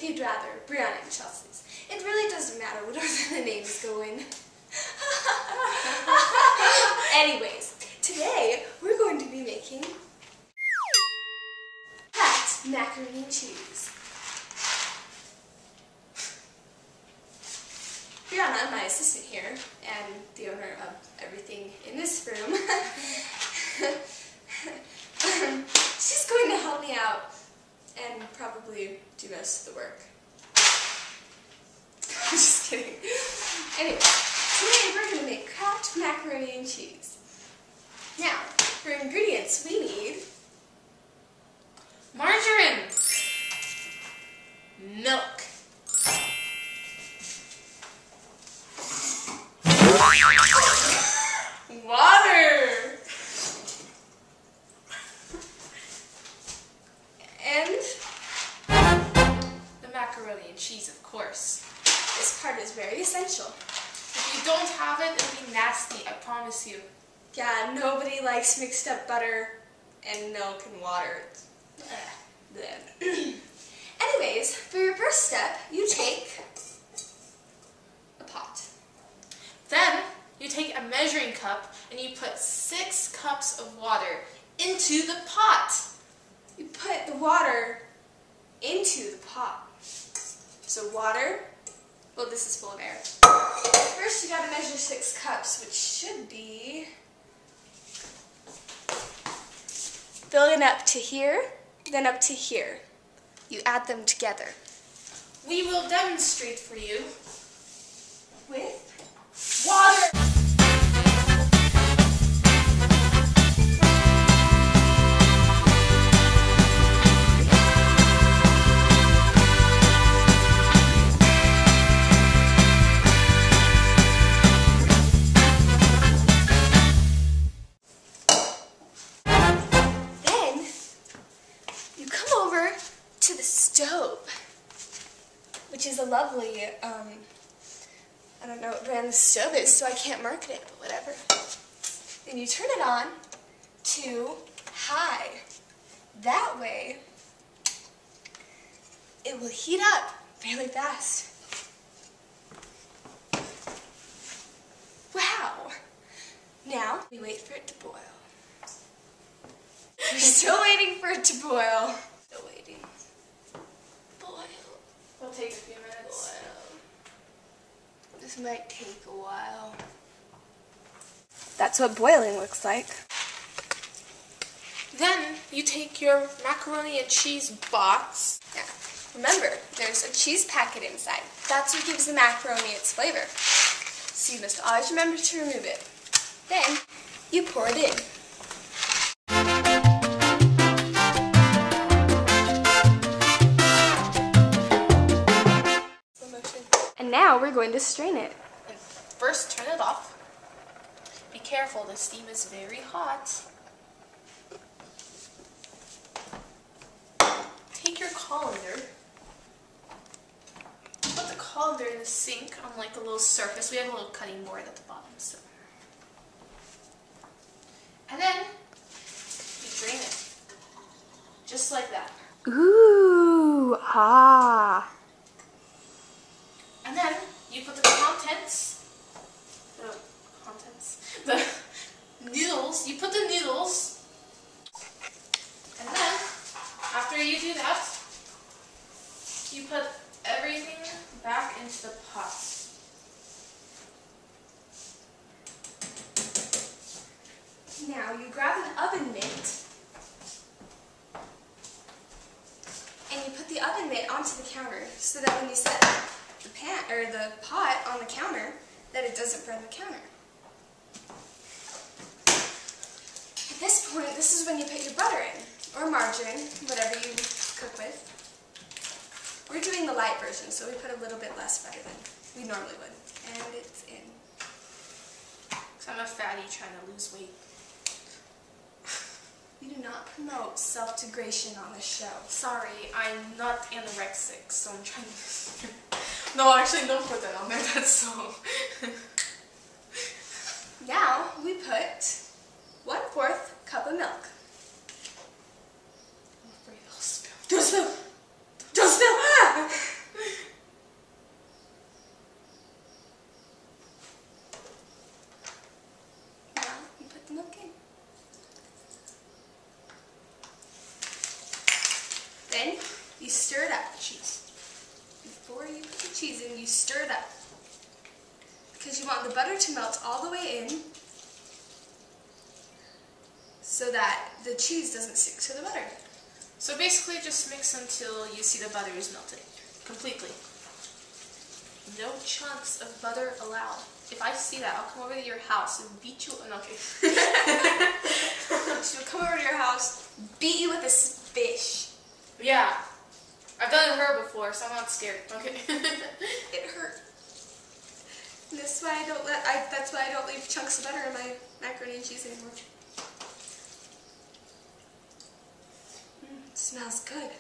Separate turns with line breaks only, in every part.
if you'd rather, Brianna and Chelsea's. It really doesn't matter whatever the names go in. Anyways, today we're going to be making packed macaroni and cheese. Brianna, my assistant here, and the owner of everything in this room, she's going to help me out and probably do most of the work. I'm just kidding. Anyway, today we're going to make cracked macaroni and cheese. Now, for ingredients we need
margarine, milk, water,
and
the macaroni and cheese, of course.
This part is very essential.
If you don't have it, it'll be nasty, I promise you.
Yeah, nobody likes mixed up butter and milk and water. Anyways, for your first step, you take a pot.
Then you take a measuring cup and you put 6 cups of water into the pot.
You put the water into the pot. So water, well, this is full of air. First you gotta measure 6 cups, which should be filling up to here, then up to here. You add them together.
We will demonstrate for you
With
water.
to the stove, which is a lovely, I don't know what brand the stove is, so I can't market it, but whatever. Then you turn it on to high. That way, it will heat up really fast. Wow! Now, we wait for it to boil. We're still waiting for it to boil. Still waiting. Boil.
It'll take a few minutes.
Boil. This might take a while. That's what boiling looks like.
Then you take your macaroni and cheese box.
Yeah. Remember, there's a cheese packet inside. That's what gives the macaroni its flavor. So you must always remember to remove it. Then you pour it in. And now we're going to strain it.
And first, turn it off. Be careful, the steam is very hot. Take your colander. Put the colander in the sink on like a little surface. We have a little cutting board at the bottom. So. And then you drain it. Just like that.
Ooh, ah.
And then you put the noodles, you put the noodles, and then after you do that, you put everything back into the pot.
Now you grab an oven mitt and you put the oven mitt onto the counter so that when you set the pan or the pot on the counter, that it doesn't burn the counter. At this point, this is when you put your butter in, or margarine, whatever you cook with. We're doing the light version, so we put a little bit less butter than we normally would. And it's in.
Because I'm a fatty trying to lose weight.
We do not promote self-degradation on this show.
Sorry, I'm not anorexic, so I'm trying to... No, actually, don't put that on there, that's so...
Now, we put 1/4 cup of milk.
I'm afraid I'll spill.
Don't spill! Don't spill! Ah! cheese and you stir it up. Because you want the butter to melt all the way in so that the cheese doesn't stick to the butter.
So basically just mix until you see the butter is melted completely. No chunks of butter allowed. If I see that, I'll come over to your house and beat you. No, okay.
She'll come over to your house, beat you with a fish.
Yeah. I've done it to her before, so I'm not scared. Okay.
It hurt. And that's why I don't leave chunks of butter in my macaroni and cheese anymore. It smells good.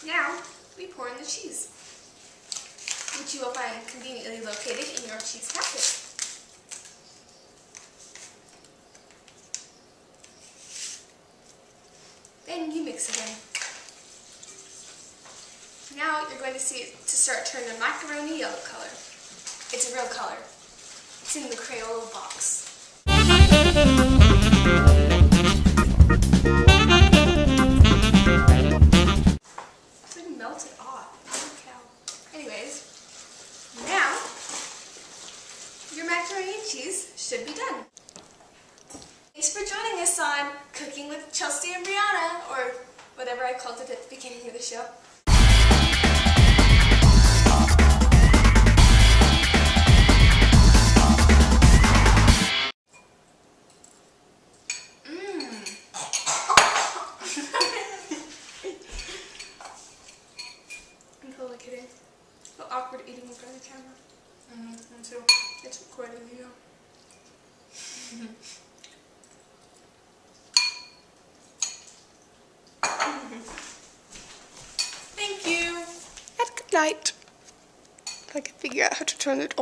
Now, we pour in the cheese, which you will find conveniently located in your cheese packet. Then you mix it in. Now you're going to see it to start turning the macaroni yellow color. It's a real color. It's in the Crayola box. It's like melted off. Holy cow. Anyways, now your macaroni and cheese should be done. Thanks for joining us on Cooking with Chelsea and Brianna, or whatever I called it at the beginning of the show. I'm totally kidding. It's so awkward eating in front of the camera.
Me too.
It's recording, you know.
Thank you.
And good night. If I can figure out how to turn it off.